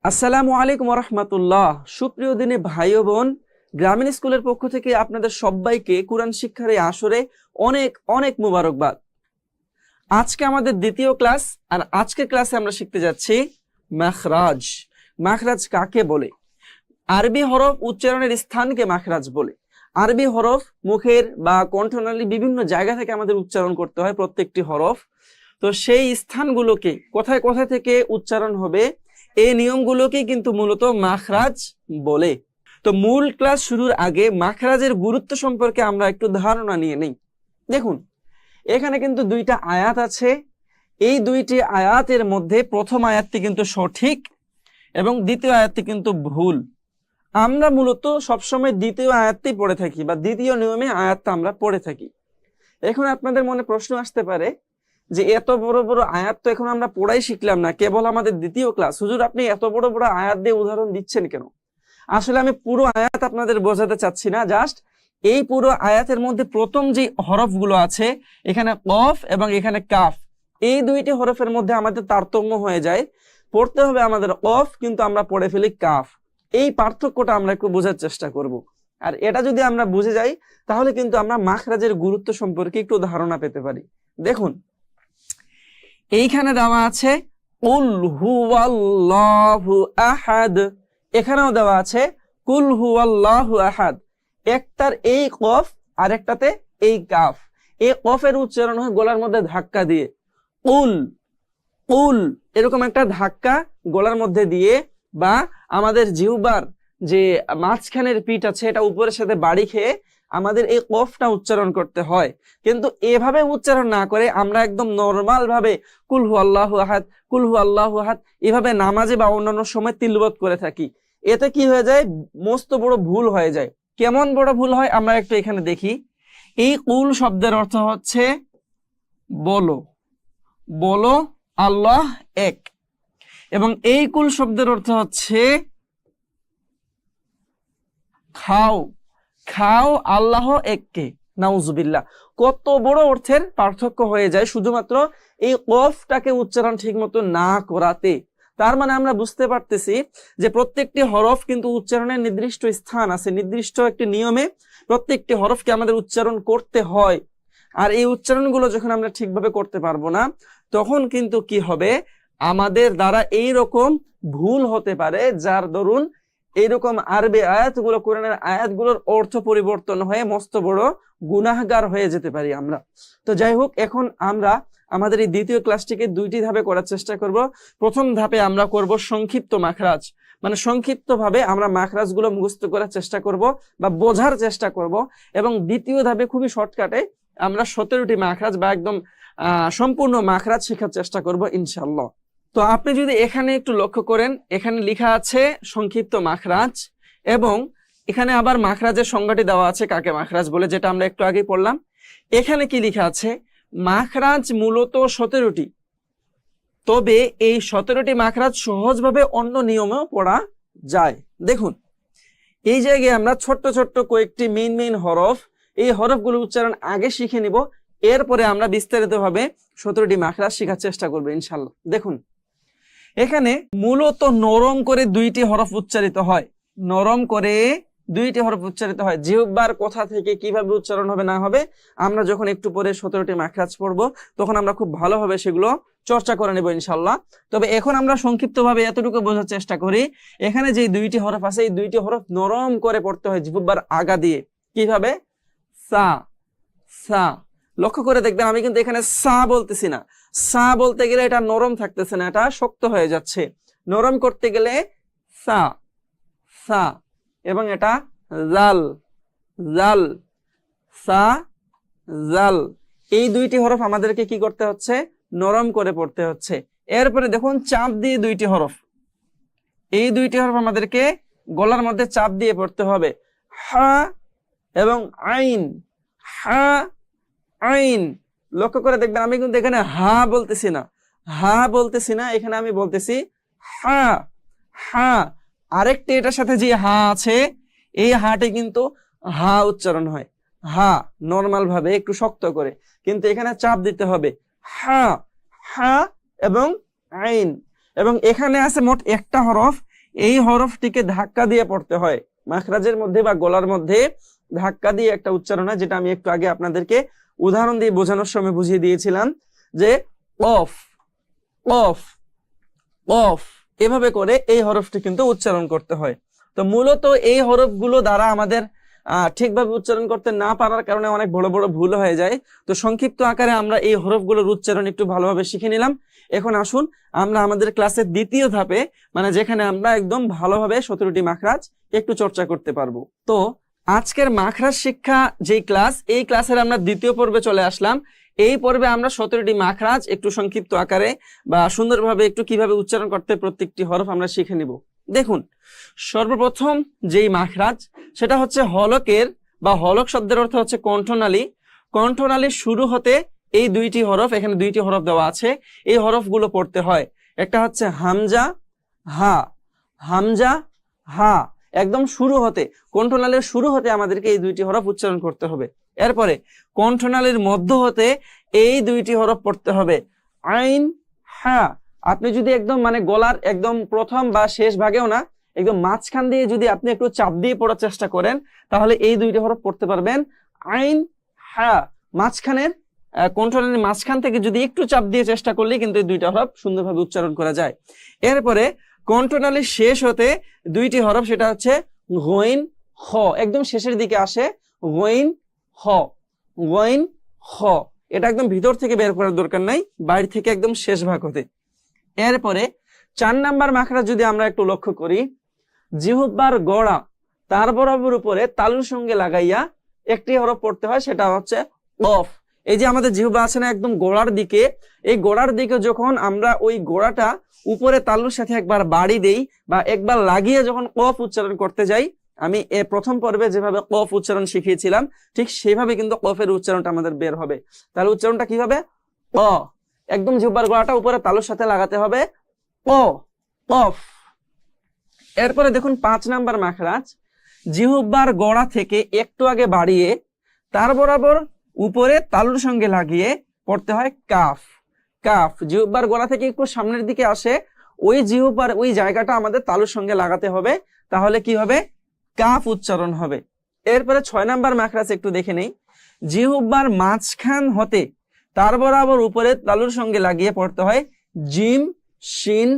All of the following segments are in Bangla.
আসসালামু আলাইকুম রহমতুল্লাহ। সুপ্রিয় দিনে ভাই ও বোন, গ্রামীণ স্কুলের পক্ষ থেকে আপনাদের সবাইকে কোরআন শিক্ষার এই আসরে অনেক অনেক মুবারকবাদ। আজকে আমাদের দ্বিতীয় ক্লাস, আর আজকের ক্লাসে আমরা শিখতে যাচ্ছি মাখরাজ। মাখরাজ কাকে বলে? আরবি হরফ উচ্চারণের স্থানকে মাখরাজ বলে। আরবি হরফ মুখের বা কণ্ঠনালী বিভিন্ন জায়গা থেকে আমাদের উচ্চারণ করতে হয় প্রত্যেকটি হরফ। তো সেই স্থানগুলোকে কোথায় কোথায় থেকে উচ্চারণ হবে, এই নিয়মগুলোকে কিন্তু মূলত মাখরাজ বলে। তো মূল ক্লাস শুরুর আগে মাখরাজের গুরুত্ব সম্পর্কে আমরা একটু ধারণা নিয়ে নেই। দেখুন, এখানে কিন্তু দুইটা আয়াত আছে। এই দুইটি আয়াতের মধ্যে প্রথম আয়াতটি কিন্তু সঠিক এবং দ্বিতীয় আয়াতটি কিন্তু ভুল। আমরা মূলত সবসময় দ্বিতীয় আয়াতটি পড়ে থাকি বা দ্বিতীয় নিয়মে আয়াতটা আমরা পড়ে থাকি। এখন আপনাদের মনে প্রশ্ন আসতে পারে যে এত বড় বড় আয়াত তো এখন আমরা পড়াই শিখলাম না, কেবল আমাদের দ্বিতীয় ক্লাস, হুজুর আপনি এত বড় বড় আয়াত দিয়ে উদাহরণ দিচ্ছেন কেন? আসলে আমি পুরো আয়াত আপনাদের বোঝাতে চাচ্ছি না, জাস্ট এই পুরো আয়াতের মধ্যে প্রথম যে হরফগুলো আছে, এখানে কফ এবং এখানে কাফ, এই দুইটি হরফের মধ্যে আমাদের তারতম্য হয়ে যায়। পড়তে হবে আমাদের কফ, কিন্তু আমরা পড়ে ফেলি কাফ। এই পার্থক্যটা আমরা একটু বোঝার চেষ্টা করব। আর এটা যদি আমরা বুঝে যাই, তাহলে কিন্তু আমরা মাখরাজের গুরুত্ব সম্পর্কে একটু ধারণা পেতে পারি। দেখুন, এইখানে দেওয়া আছে কুল হুয়াল্লাহু আহাদ, এখানেও দেওয়া আছে কুল হুয়াল্লাহু আহাদ। একটার এই কফ আর একটাতে এই কাফ। এই কফের উচ্চারণ হয় গলার মধ্যে ধাক্কা দিয়ে, কুল কুল, এরকম একটা ধাক্কা গলার মধ্যে দিয়ে, বা আমাদের জিহ্বার যে মাঝখানের পিঠ আছে এটা উপরের সাথে বাড়ি খেয়ে আমাদের এই কফটা উচ্চারণ করতে হয়। কিন্তু এভাবে উচ্চারণ না করে আমরা একদম নরমাল ভাবে কুল হু আল্লাহু আহাদ, কুল হু আল্লাহু আহাদ এভাবে নামাজে বা অন্যান্য সময় তিলবত করে থাকি। এতে কি হয়ে যায়? মস্ত বড় ভুল হয়ে যায়। কেমন বড় ভুল হয় আমরা একটু এখানে দেখি। এই কুল শব্দের অর্থ হচ্ছে বলো, বলো আল্লাহ এক, এবং এই কুল শব্দের অর্থ হচ্ছে খাও, খাও আল্লাহ এককে। নাউজুবিল্লাহ, কত বড় অর্থের পার্থক্য হয়ে যায় শুধুমাত্র এই কফটাকে উচ্চারণ ঠিক মতো না করাতে। তার মানে আমরা বুঝতে পারতেছি যে প্রত্যেকটি হরফ কিন্তু উচ্চারণের নির্দিষ্ট স্থান আছে, নির্দিষ্ট একটি নিয়মে প্রত্যেকটি হরফকে আমাদের উচ্চারণ করতে হয়। আর এই উচ্চারণগুলো যখন আমরা ঠিকভাবে করতে পারবো না, তখন কিন্তু কি হবে, আমাদের দ্বারা এই রকম ভুল হতে পারে, যার দরুন এইরকম আরবি আয়াতগুলো, কোরআনের আয়াতগুলোর অর্থ পরিবর্তন হয়ে মস্ত বড় গুনাহগার হয়ে যেতে পারি আমরা। তো যাই হোক, এখন আমরা আমাদের এই দ্বিতীয় ক্লাসটিকে দুইটি ধাপে করার চেষ্টা করব। প্রথম ধাপে আমরা করব সংক্ষিপ্ত মাখরাজ, মানে সংক্ষিপ্ত ভাবে আমরা মাখরাজ গুলো মুখস্থ করার চেষ্টা করব বা বোঝার চেষ্টা করব। এবং দ্বিতীয় ধাপে খুবই শর্টকাটে আমরা 17টি মাখরাজ বা একদম সম্পূর্ণ মাখরাজ শেখার চেষ্টা করব ইনশাআল্লাহ। তো আপনি যদি এখানে একটু লক্ষ্য করেন, এখানে লেখা আছে সংক্ষিপ্ত মাখরাজ, এবং এখানে আবার মাখরাজের সংজ্ঞাটি দেওয়া আছে কাকে মাখরাজ বলে, যেটা আমরা একটু আগে পড়লাম। এখানে কি লেখা আছে? মাখরাজ মূলত 17টি, তবে এই 17টি মাখরাজ সহজভাবে অন্য নিয়মেও পড়া যায়। দেখুন, এই জায়গায় আমরা ছোট্ট ছোট্ট কয়েকটি মেইন হরফ, এই হরফগুলো উচ্চারণ আগে শিখে নিব, এরপরে আমরা বিস্তারিতভাবে 17টি মাখরাজ শেখার চেষ্টা করবো ইনশাল্লাহ। দেখুন, এখানে মূলত নরম করে দুইটি হরফ উচ্চারিত হয়, নরম করে দুইটি হরফ উচ্চারিত হয়। জিহ্বার কথা থেকে কিভাবে উচ্চারণ হবে না হবে আমরা যখন একটু পরে 17টি মাখরাজ পড়বো, তখন আমরা খুব ভালোভাবে সেগুলো চর্চা করে নেব ইনশাল্লাহ। তবে এখন আমরা সংক্ষিপ্তভাবে এতটুকু বোঝার চেষ্টা করি, এখানে যে দুইটি হরফ আছে, এই দুইটি হরফ নরম করে পড়তে হয় জিহ্বার আগা দিয়ে। কিভাবে? সা, সা। লক্ষ্য করে দেখবেন, আমি কিন্তু এখানে সা বলতেছি না। সা বলতে গেলে এটা নরম থাকতেছে না, এটা শক্ত হয়ে যাচ্ছে। নরম করতে গেলে সা, সা, এবং এটা জাল, জাল, সা, জাল। এই দুইটি হরফ আমাদেরকে কি করতে হচ্ছে? নরম করে পড়তে হচ্ছে। এরপরে দেখুন, চাপ দিয়ে দুইটি হরফ, এই দুইটি হরফ আমাদেরকে গলার মধ্যে চাপ দিয়ে পড়তে হবে। হা এবং আইন, হা, আইন। লক্ষ্য করে দেখবেন, আমি কিন্তু এখানে হা বলতেছি না, হা বলতেছি না, এখানে আমি বলতেছি হা, হা। আরেকটি এটার সাথে যে হা আছে, এই হাটি কিন্তু হা উচ্চারণ হয়, হা, নর্মাল ভাবে একটু শক্ত করে, কিন্তু এখানে চাপ দিতে হবে। হা, হা এবং আইন। এবং এখানে আছে মোট একটা হরফ, এই হরফটিকে ধাক্কা দিয়ে পড়তে হয়, মাখরাজের মধ্যে বা গলার মধ্যে ধাক্কা দিয়ে একটা উচ্চারণ হয়, যেটা আমি একটু আগে আপনাদেরকে উদাহরণ দিয়ে বোঝানোর সময় বুঝিয়ে দিয়েছিলাম যে অফ অফ অফ, এভাবে করে এই হরফটি কিন্তু উচ্চারণ করতে হয়। তো মূলত এই হরফগুলো দ্বারা আমাদের ঠিকভাবে উচ্চারণ করতে না পারার কারণে অনেক বড় বড় ভুল হয়ে যায়। তো সংক্ষিপ্ত আকারে আমরা এই হরফগুলোর উচ্চারণ একটু ভালোভাবে শিখে নিলাম। এখন আসুন আমরা আমাদের ক্লাসের দ্বিতীয় ধাপে, মানে যেখানে আমরা একদম ভালোভাবে 17টি মাখরাজ একটু চর্চা করতে পারবো। তো আজকের মাখরাজ শিক্ষা যেই ক্লাস, এই ক্লাসের আমরা দ্বিতীয় পর্বে চলে আসলাম। এই পর্বে আমরা 17টি মাখরাজ একটু সংক্ষিপ্ত আকারে বা সুন্দরভাবে একটু কিভাবে উচ্চারণ করতে প্রত্যেকটি হরফ আমরা শিখে নিব। দেখুন, সর্বপ্রথম যেই মাখরাজ সেটা হচ্ছে হলকের বা হলক শব্দের অর্থ হচ্ছে কণ্ঠনালী। কণ্ঠনালীর শুরু হতে এই দুইটি হরফ, এখানে দুইটি হরফ দেওয়া আছে, এই হরফগুলো পড়তে হয়। একটা হচ্ছে হামজা হা, হামজা হা, একদম শুরু হতে, কণ্ঠনালীর শুরু হতে আমাদেরকে এই দুইটি হরফ উচ্চারণ করতে হবে। এরপরে কণ্ঠনালীর মধ্য হতে এই দুইটি হরফ পড়তে হবে, আইন হা। আপনি যদি একদম মানে গলার একদম প্রথম বা শেষ ভাগেও না, একদম মাঝখান দিয়ে যদি আপনি একটু চাপ দিয়ে পড়ার চেষ্টা করেন, তাহলে এই দুইটি হরফ পড়তে পারবেন, আইন হা। মাঝখানের কণ্ঠনালীর মাঝখান থেকে যদি একটু চাপ দিয়ে চেষ্টা করলে কিন্তু এই দুইটা হরফ সুন্দরভাবে উচ্চারণ করা যায়। এরপরে কণ্ঠনালীর শেষ হতে দুইটি হরফ, সেটা হচ্ছে গইন খ, একদম শেষের দিকে আসে, গইন হ, গইন হ। এটা একদম ভিতর থেকে বের করার দরকার নাই, বাইরে থেকে একদম শেষ ভাগ হতে। এরপরে 4 নাম্বার মাখরাজ যদি আমরা একটু লক্ষ্য করি, জিহ্বার গড়া তার বরাবর উপরে তালুর সঙ্গে লাগাইয়া একটি হরফ পড়তে হয়, সেটা হচ্ছে অফ। এই যে আমাদের জিহ্বা আছে না একদম গোড়ার দিকে, এই গোড়ার দিকে যখন আমরা ওই গোড়াটা উপরে তালুর সাথে একবার বাড়ি দেই বা একবার লাগিয়ে যখন কফ উচ্চারণ করতে যাই, আমি প্রথম পর্বে যেভাবে কফ উচ্চারণ শিখিয়েছিলাম ঠিক সেভাবে কিন্তু কফের উচ্চারণটা আমাদের বের হবে। তাহলে উচ্চারণটা কি হবে? অ, একদম জিহ্বার গোড়াটা উপরে তালুর সাথে লাগাতে হবে, অ, কফ। এরপরে দেখুন 5 নাম্বার মাখরাজ, জিহ্বার গোড়া থেকে একটু আগে বাড়িয়ে তার বরাবর উপরে তালুর সঙ্গে লাগিয়ে পড়তে হয় কাফ। কাফ জিহ্বার গোড়া থেকে একটু সামনের দিকে আসে, ওই জিহ্বার ওই জায়গাটা আমাদের তালুর সঙ্গে লাগাতে হবে, তাহলে কি হবে? কাফ উচ্চারণ হবে। এরপরে 6 নাম্বার মাখরাজ একটু দেখে নেই, জিহ্বার মাঝখান হতে তার বরাবর উপরে তালুর সঙ্গে লাগিয়ে পড়তে হয় জিম শিন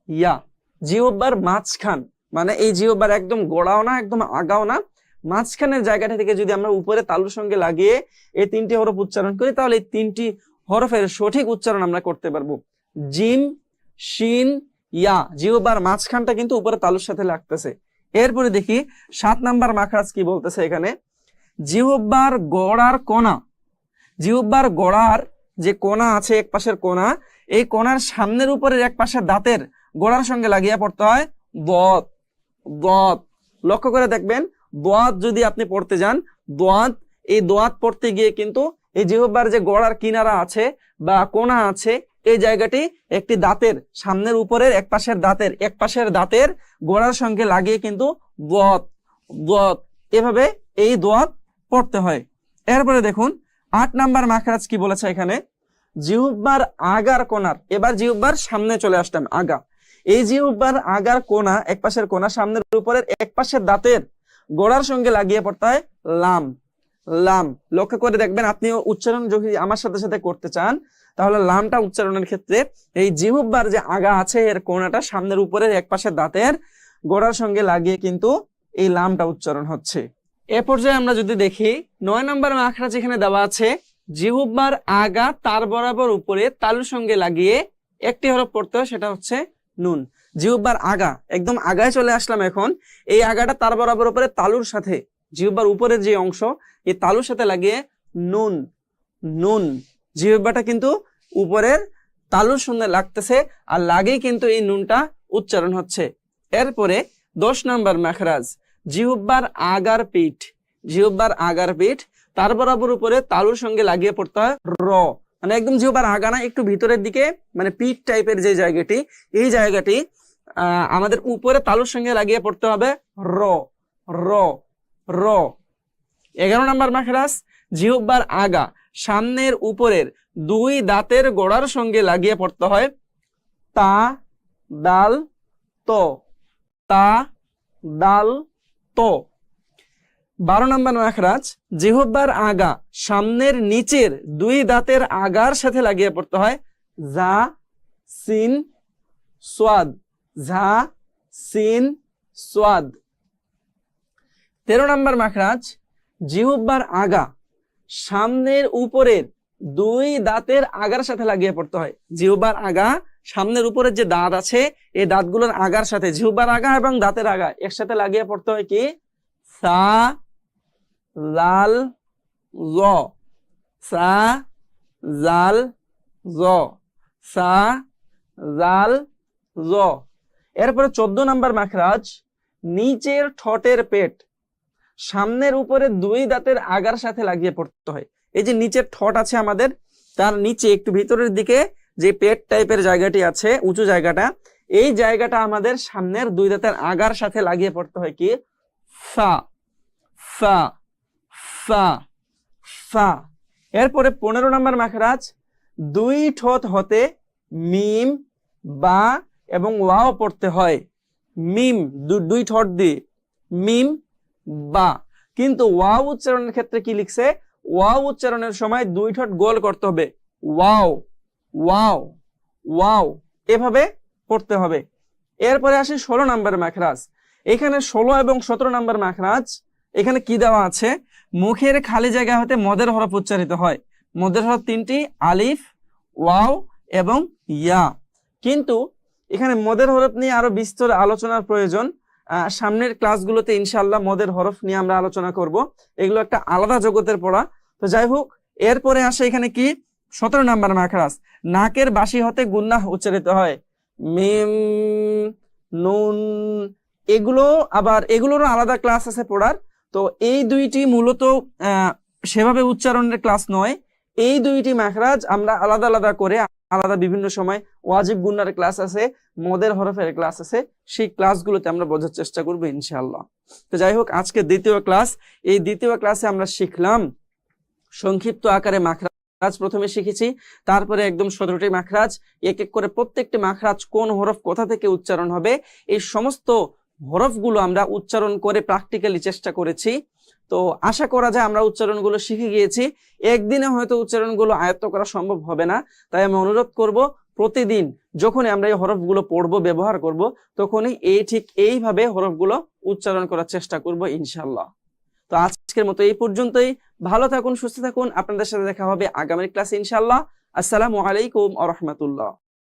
ইয়া। জিহ্বার মাঝখান মানে এই জিহ্বার একদম গোড়াও না একদম আগাও না, মাঝখানের জায়গাটা থেকে যদি আমরা উপরে তালুর সঙ্গে লাগিয়ে এই 3টি হরফ উচ্চারণ করি, তাহলে এই 3টি হরফের সঠিক উচ্চারণ আমরা করতে পারবো, জিম শিন ইয়া। জিহ্বার মাঝখানটা কিন্তু উপরে তালুর সাথে লাগতেছে। এরপরে দেখি 7 নাম্বার মাখরাজ কি বলতেছে এখানে, জিহ্বার গোড়ার কোণা, জিহ্বার গোড়ার যে কোণা আছে এক পাশের কোণা, এই কোণার সামনের উপরের এক পাশের দাঁতের গোড়ার সঙ্গে লাগিয়ে পড়তে হয় দত। দত লক্ষ্য করে দেখবেন, দোয়াত যদি আপনি পড়তে যান, দোয়াত, এই দোয়াত পড়তে গিয়ে কিন্তু এই জিহ্বার যে গোড়ার কিনারা আছে বা কোণা আছে, এই জায়গাটি একটি দাঁতের সামনের উপরের এক পাশের দাঁতের গোড়ার সঙ্গে লাগিয়ে কিন্তু দোয়াত দোয়াত এভাবে এই দোয়াত পড়তে হয়। এরপরে দেখুন 8 নাম্বার মাখরাজ কি বলেছে এখানে, জিহ্বার আগার কোণার, এবার জিহ্বার সামনে চলে আসলাম, আগা, এই জিহ্বার আগার কোণা এক পাশের কোণা সামনের উপরের এক পাশের দাঁতের গোড়ার সঙ্গে লাগিয়ে পড়তে হয় লাম। লাম লক্ষ্য করে দেখবেন, আপনিও উচ্চারণ যদি আমার সাথে সাথে করতে চান, তাহলে লামটা উচ্চারণের ক্ষেত্রে এই জিহ্বার যে আগা আছে এর কোণাটা সামনের উপরের এক পাশের দাঁতের গোড়ার সঙ্গে লাগিয়ে কিন্তু এই লামটা উচ্চারণ হচ্ছে। এ পর্যায়ে আমরা যদি দেখি 9 নম্বর মাখরাজ এখানে দেওয়া আছে, জিহ্বার আগা তার বরাবর উপরে তালুর সঙ্গে লাগিয়ে একটি হরফ পড়তে হয়, সেটা হচ্ছে নুন। জিহ্বার আগা একদম আগায় চলে আসলাম, এখন এই আগাটা তার বরাবর উপরে তালুর সাথে, জিহ্বার উপরের যে অংশ এই তালুর সাথে লাগিয়ে নুন। নুন জিহ্বাটা কিন্তু উপরের তালুর সঙ্গে লাগতেছে আর লাগেই কিন্তু এই নুনটা উচ্চারণ হচ্ছে। এরপরে 10 নম্বর মাখরাজ, জিহ্বার আগার পিঠ, জিহ্বার আগার পিঠ তার বরাবর উপরে তালুর সঙ্গে লাগিয়ে পড়তে হয় র, মানে একদম জিহ্বার আগা না, একটু ভিতরের দিকে, মানে পিঠ টাইপের যে জায়গাটি, এই জায়গাটি আমাদের উপরে তালুর সঙ্গে লাগিয়ে পড়তে হবে র র র। 11 নম্বর মাখরাজ, জিহ্বার আগা সামনের উপরের 2 দাঁতের গোড়ার সঙ্গে লাগিয়ে পড়তে হয় তা দাল ত। তা, দাল, ত। 12 নম্বর মাখরাজ, জিহ্বার আগা সামনের নিচের দুই দাঁতের আগার সাথে লাগিয়ে পড়তে হয়। যা, সিন, সোয়াদ। ঝা, সিন, সোয়াদ। 13 নম্বর মাখরাজ, জিহ্বার আগা সামনের উপরের দুই দাঁতের আগার সাথে লাগিয়ে পড়তে হয়। জিহ্বার আগা সামনের উপরের যে দাঁত আছে এই দাঁতগুলোর আগার সাথে, জিহ্বার আগা এবং দাঁতের আগা একসাথে লাগিয়ে পড়তে হয় কি? সা, লাল, জ। সা, জাল, জ। সা, জাল, জ। এরপরে 14 নম্বর মাখরাজ, নিচের ঠোঁটের পেট সামনের উপরে দুই দাঁতের আগার সাথে লাগিয়ে পড়তে হয়। এই যে নিচের ঠোঁট আছে আমাদের, তার নিচে একটু ভিতরের দিকে যে পেট টাইপের জায়গাটি আছে, উঁচু জায়গাটা, এই জায়গাটা আমাদের সামনের দুই দাঁতের আগার সাথে লাগিয়ে পড়তে হয় কি? ফা, ফা, ফা, ফা। এরপরে 15 নম্বর মাখরাজ, দুই ঠোঁট হতে মিম, বা এবং ওয়াও পড়তে হয়। মিম দুই ঠোঁট দিয়ে, মিম, বা। কিন্তু ওয়াও উচ্চারণের ক্ষেত্রে কি লিখছে? ওয়াও উচ্চারণের সময় দুই ঠোঁট গোল করতে হবে। ওয়াও, ওয়াও, ওয়াও, এভাবে পড়তে হবে। এরপরে আসি 16 নম্বর মাখরাজ। এখানে 16 এবং 17 নম্বর মাখরাজ, এখানে কি দেওয়া আছে? মুখের খালি জায়গা হতে মদের হরফ উচ্চারিত হয়। মদের হরফ 3টি, আলিফ, ওয়াও এবং ইয়া। কিন্তু এখানে মদের হরফ নিয়ে আরো বিস্তর আলোচনার প্রয়োজন। সামনের ক্লাসগুলোতে ইনশাআল্লাহ মদের হরফ নিয়ে আমরা আলোচনা করব। এগুলো একটা আলাদা জগতের পড়া। তো যাই হোক, এরপরে আসে এখানে কি? 17 নম্বর মাখরাজ, নাকের বাসি হতে গুন্নাহ উচ্চারিত হয়। মিম, নুন, এগুলোরও আলাদা ক্লাস আছে পড়ার। তো এই দুইটি মূলত সেভাবে উচ্চারণের ক্লাস নয়। এই দুইটি মাখরাজ আমরা আলাদা আলাদা করে আলাদা বিভিন্ন সময় ওয়াজিব গুন্নার ক্লাস আছে, মদের হরফের ক্লাস আছে, সেই ক্লাসগুলোতে আমরা বোঝার চেষ্টা করবো ইনশাআল্লাহ। তো যাই হোক, আজকে দ্বিতীয় ক্লাস। এই দ্বিতীয় ক্লাসে আমরা শিখলাম সংক্ষিপ্ত আকারে মাখরাজ প্রথমে শিখেছি, তারপরে একদম 17টি মাখরাজ, এক এক করে প্রত্যেকটি মাখরাজ কোন হরফ কোথা থেকে উচ্চারণ হবে এই সমস্ত হরফগুলো আমরা উচ্চারণ করে প্র্যাকটিক্যালি চেষ্টা করেছি। তো আশা করা যায় আমরা উচ্চারণগুলো শিখে গিয়েছি। একদিনে হয়তো উচ্চারণগুলো আয়ত্ত করা সম্ভব হবে না, তাই আমি অনুরোধ করব প্রতিদিন যখনই আমরা এই হরফগুলো পড়বো, ব্যবহার করব, তখনই ঠিক এইভাবে হরফগুলো উচ্চারণ করার চেষ্টা করব ইনশাআল্লাহ। তো আজকের মতো এই পর্যন্তই। ভালো থাকুন, সুস্থ থাকুন। আপনাদের সাথে দেখা হবে আগামী ক্লাসে ইনশাআল্লাহ। আসসালামু আলাইকুম ওয়া রাহমাতুল্লাহ।